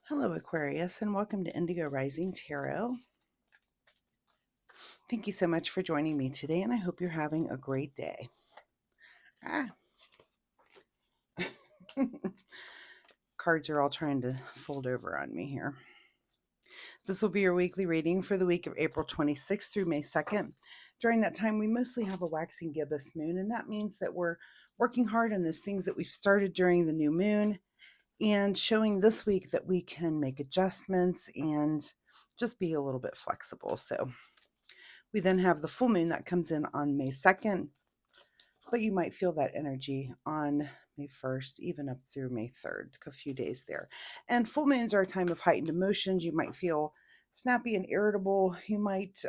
Hello, Aquarius, and welcome to Indigo Rising Tarot. Thank you so much for joining me today, and I hope you're having a great day. Cards are all trying to fold over on me here. This will be your weekly reading for the week of April 26th through May 2nd. During that time, we mostly have a waxing gibbous moon, and that means that we're working hard on those things that we've started during the new moon and showing this week that we can make adjustments and just be a little bit flexible. So we then have the full moon that comes in on May 2nd, but you might feel that energy on May 1st, even up through May 3rd, a few days there. And full moons are a time of heightened emotions. You might feel snappy and irritable. You might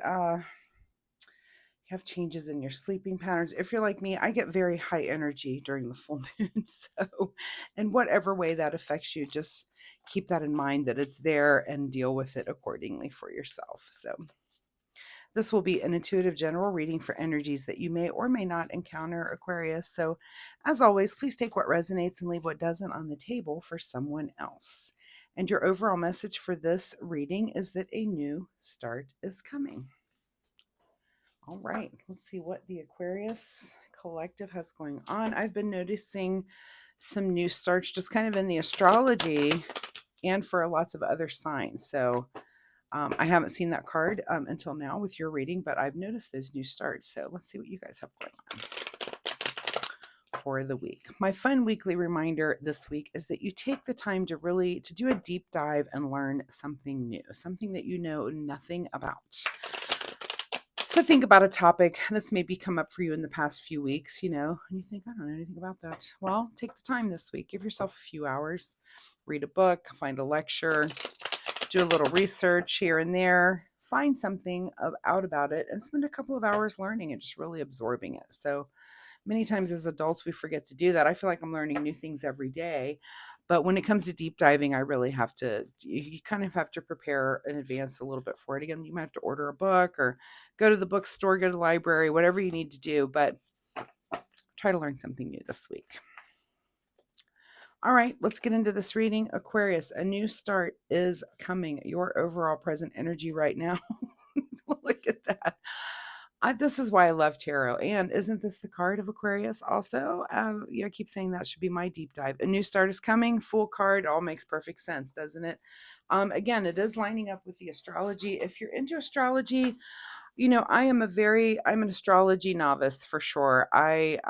have changes in your sleeping patterns. If you're like me, I get very high energy during the full moon. So, in whatever way that affects you, just keep that in mind that it's there and deal with it accordingly for yourself. So, this will be an intuitive general reading for energies that you may or may not encounter, Aquarius. So, as always, please take what resonates and leave what doesn't on the table for someone else. And your overall message for this reading is that a new start is coming. All right, let's see what the Aquarius collective has going on. I've been noticing some new starts just kind of in the astrology and for lots of other signs. So, I haven't seen that card until now with your reading, but I've noticed those new starts. So let's see what you guys have going on for the week. My fun weekly reminder this week is that you take the time to really to do a deep dive and learn something new, something that you know nothing about. So think about a topic that's maybe come up for you in the past few weeks, and you think, I don't know anything about that. Well, take the time this week. Give yourself a few hours, read a book, find a lecture, do a little research here and there, find something out about it, and spend a couple of hours learning and just really absorbing it. So many times as adults, we forget to do that. I feel like I'm learning new things every day. But when it comes to deep diving, I really have to, you kind of have to prepare in advance a little bit for it. Again, you might have to order a book or go to the bookstore, go to the library, whatever you need to do, but try to learn something new this week. All right, let's get into this reading. Aquarius, a new start is coming. Your overall present energy right now. Look at that. This is why I love tarot. And isn't this the card of Aquarius also? I keep saying that should be my deep dive. A new start is coming. Full card. All makes perfect sense, doesn't it? Again, it is lining up with the astrology. If you're into astrology, I'm an astrology novice for sure. I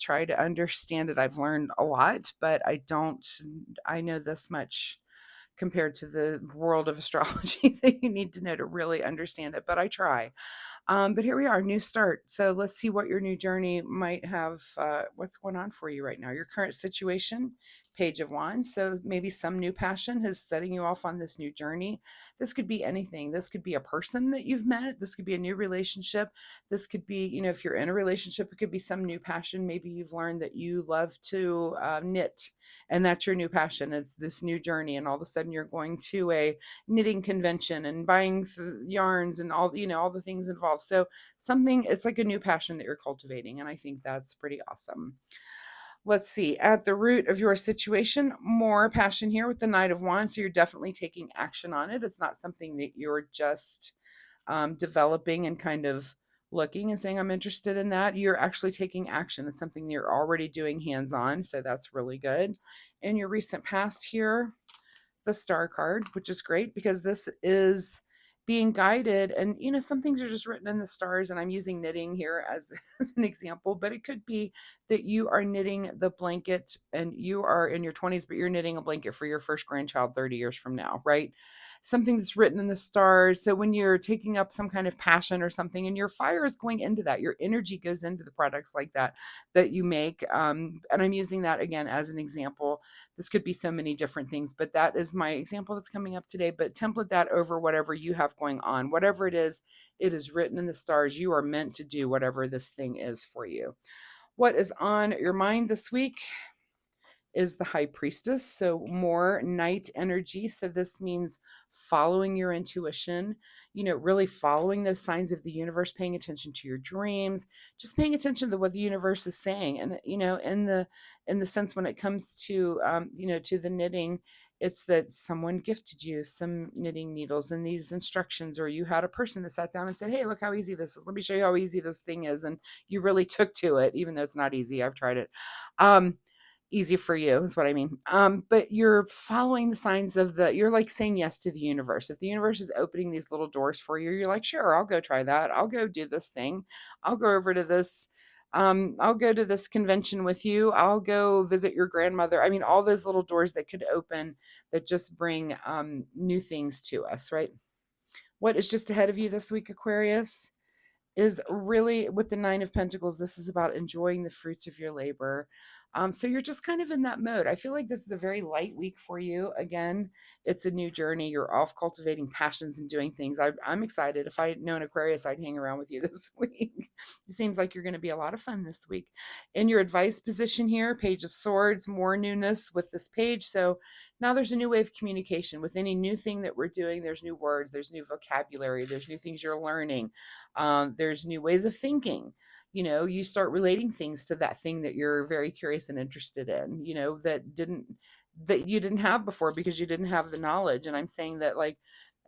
try to understand it. I've learned a lot, but I know this much compared to the world of astrology that you need to know to really understand it, but I try. But here we are, new start. So let's see what your new journey might have, what's going on for you right now. Your current situation, Page of Wands. So maybe some new passion is setting you off on this new journey. This could be anything. This could be a person that you've met. This could be a new relationship. This could be, if you're in a relationship, it could be some new passion. Maybe you've learned that you love to knit, and that's your new passion. It's this new journey. And all of a sudden you're going to a knitting convention and buying yarns and all the things involved. So it's like a new passion that you're cultivating. And I think that's pretty awesome. Let's see, at the root of your situation, more passion here with the Knight of Wands. So you're definitely taking action on it. It's not something that you're just developing and kind of looking and saying, I'm interested in that. You're actually taking action. It's something you're already doing hands-on. So that's really good. In your recent past here, the Star card, which is great because this is being guided. And, some things are just written in the stars, and I'm using knitting here as, as an example, but it could be that you are knitting the blanket and you are in your 20s, but you're knitting a blanket for your first grandchild 30 years from now, right? Something that's written in the stars. So when you're taking up some kind of passion or something and your fire is going into that, your energy goes into the products like that you make. And I'm using that again as an example. This could be so many different things, but that is my example that's coming up today. But template that over whatever you have going on. Whatever it is written in the stars. You are meant to do whatever this thing is for you. What is on your mind this week is the High Priestess. So more night energy. So this means following your intuition, really following those signs of the universe, paying attention to your dreams, just paying attention to what the universe is saying. And, in the sense when it comes to, to the knitting, It's that someone gifted you some knitting needles and these instructions, or you had a person that sat down and said, hey, look how easy this is. Let me show you how easy this thing is. And you really took to it, even though it's not easy. I've tried it. Um, Easy for you is what I mean. But you're following the signs of you're like saying yes to the universe. If the universe is opening these little doors for you, you're like, sure, I'll go try that. I'll go do this thing. I'll go over to this. I'll go to this convention with you. I'll go visit your grandmother. I mean, all those little doors that could open that just bring new things to us, right? What is just ahead of you this week, Aquarius? Is really with the Nine of Pentacles. This is about enjoying the fruits of your labor. So you're just kind of in that mode. I feel like this is a very light week for you. Again, it's a new journey. You're off cultivating passions and doing things. I'm excited. If I'd known Aquarius, I'd hang around with you this week. It seems like you're going to be a lot of fun this week. In your advice position here, Page of Swords, more newness with this page. So now there's a new way of communication. With any new thing that we're doing, there's new words, there's new vocabulary, there's new things you're learning. There's new ways of thinking. You start relating things to that thing that you're very curious and interested in, that you didn't have before because you didn't have the knowledge. And I'm saying that, like,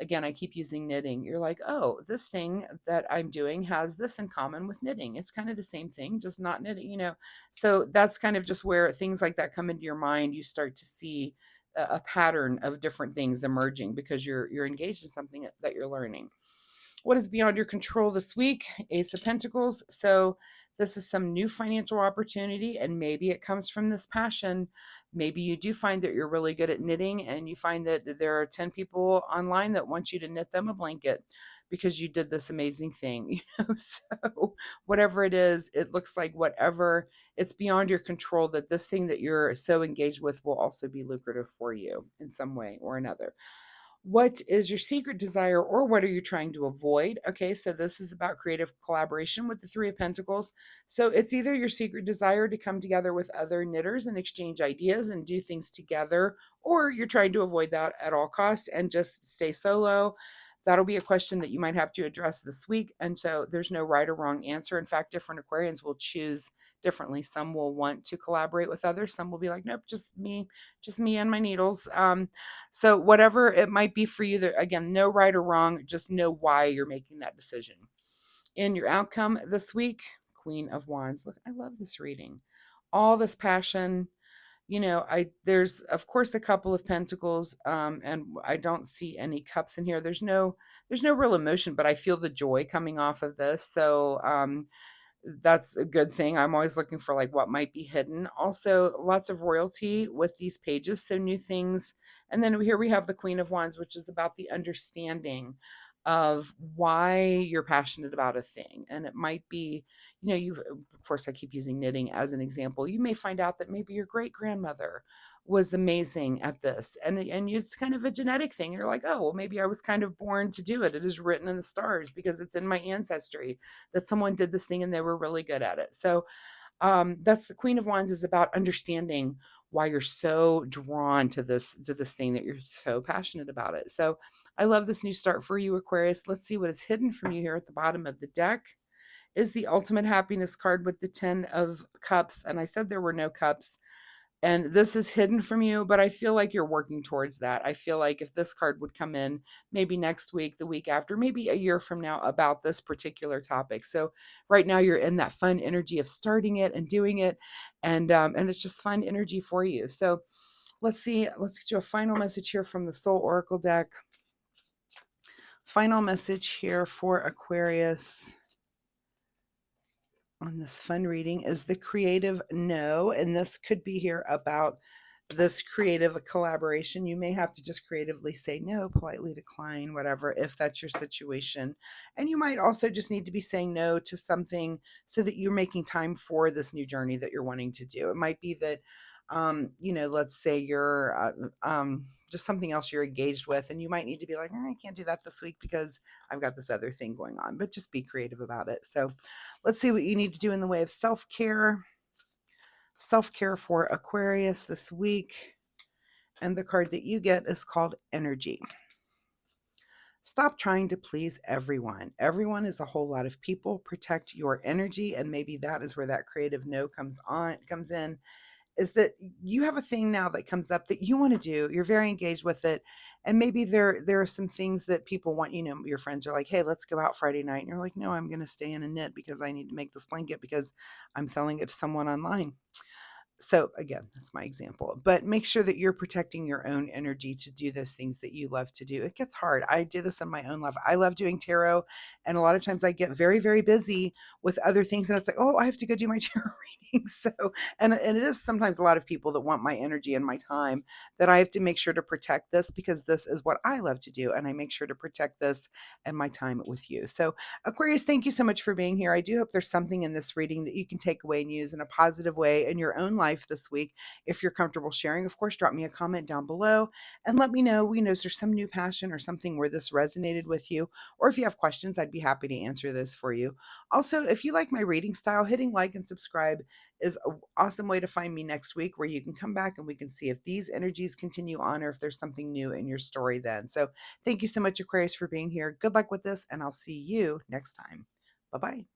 again, I keep using knitting. You're like, oh, this thing that I'm doing has this in common with knitting. It's kind of the same thing, just not knitting. So that's kind of just where things like that come into your mind. You start to see a pattern of different things emerging because you're engaged in something that you're learning. What is beyond your control this week? Ace of Pentacles. So this is some new financial opportunity, and maybe it comes from this passion. Maybe you do find that you're really good at knitting, and you find that there are 10 people online that want you to knit them a blanket because you did this amazing thing. So whatever it is, it looks like whatever, it's beyond your control, that this thing that you're so engaged with will also be lucrative for you in some way or another. What is your secret desire, or what are you trying to avoid? Okay, so this is about creative collaboration with the Three of Pentacles. So it's either your secret desire to come together with other knitters and exchange ideas and do things together, or you're trying to avoid that at all cost and just stay solo. That'll be a question that you might have to address this week. And so there's no right or wrong answer. In fact, different Aquarians will choose differently. Some will want to collaborate with others. Some will be like, nope, just me and my needles. So whatever it might be for you, there, again, no right or wrong, just know why you're making that decision. In your outcome this week, Queen of Wands. Look, I love this reading. All this passion. There's of course a couple of pentacles, and I don't see any cups in here. There's no real emotion, but I feel the joy coming off of this. So that's a good thing. I'm always looking for like what might be hidden. Also, lots of royalty with these pages, so new things. And then here we have the Queen of Wands, which is about the understanding of why you're passionate about a thing. And it might be, you of course I keep using knitting as an example. You may find out that maybe your great grandmother was amazing at this, and it's kind of a genetic thing. You're like, oh well, maybe I was kind of born to do it. It is written in the stars because it's in my ancestry that someone did this thing and they were really good at it. So that's the Queen of Wands, is about understanding why you're so drawn to this thing, that you're so passionate about it. So I love this new start for you, Aquarius. Let's see what is hidden from you here at the bottom of the deck. Is the ultimate happiness card with the 10 of cups. And I said there were no cups. And this is hidden from you, but I feel like you're working towards that. I feel like if this card would come in maybe next week, the week after, maybe a year from now about this particular topic. So right now you're in that fun energy of starting it and doing it, and it's just fun energy for you. So let's see. Let's get you a final message here from the Soul Oracle deck. Final message here for Aquarius on this fun reading is the creative no, and this could be here about this creative collaboration. You may have to just creatively say no, politely decline, whatever, if that's your situation. And you might also just need to be saying no to something so that you're making time for this new journey that you're wanting to do. It might be that let's say you're just something else you're engaged with, and you might need to be like, I can't do that this week because I've got this other thing going on, but just be creative about it. So let's see what you need to do in the way of self-care. Self-care for Aquarius this week. And the card that you get is called Energy. Stop trying to please everyone. Everyone is a whole lot of people. Protect your energy, and maybe that is where that creative no comes in. is that you have a thing now that comes up that you want to do. You're very engaged with it. And maybe there are some things that people want, your friends are like, hey, let's go out Friday night. And you're like, no, I'm going to stay in and knit because I need to make this blanket because I'm selling it to someone online. So again, that's my example, but make sure that you're protecting your own energy to do those things that you love to do. It gets hard. I do this in my own life. I love doing tarot, and a lot of times I get very, very busy with other things, and it's like, oh, I have to go do my tarot reading. So, and it is sometimes a lot of people that want my energy and my time, that I have to make sure to protect this because this is what I love to do, and I make sure to protect this and my time with you. So Aquarius, thank you so much for being here. I do hope there's something in this reading that you can take away and use in a positive way in your own life this week. If you're comfortable sharing, of course, drop me a comment down below and let me know, is there some new passion or something where this resonated with you? Or if you have questions, I'd be happy to answer those for you. Also, if you like my reading style, hitting like and subscribe is an awesome way to find me next week, where you can come back and we can see if these energies continue on or if there's something new in your story then. So thank you so much, Aquarius, for being here. Good luck with this, and I'll see you next time. Bye-bye.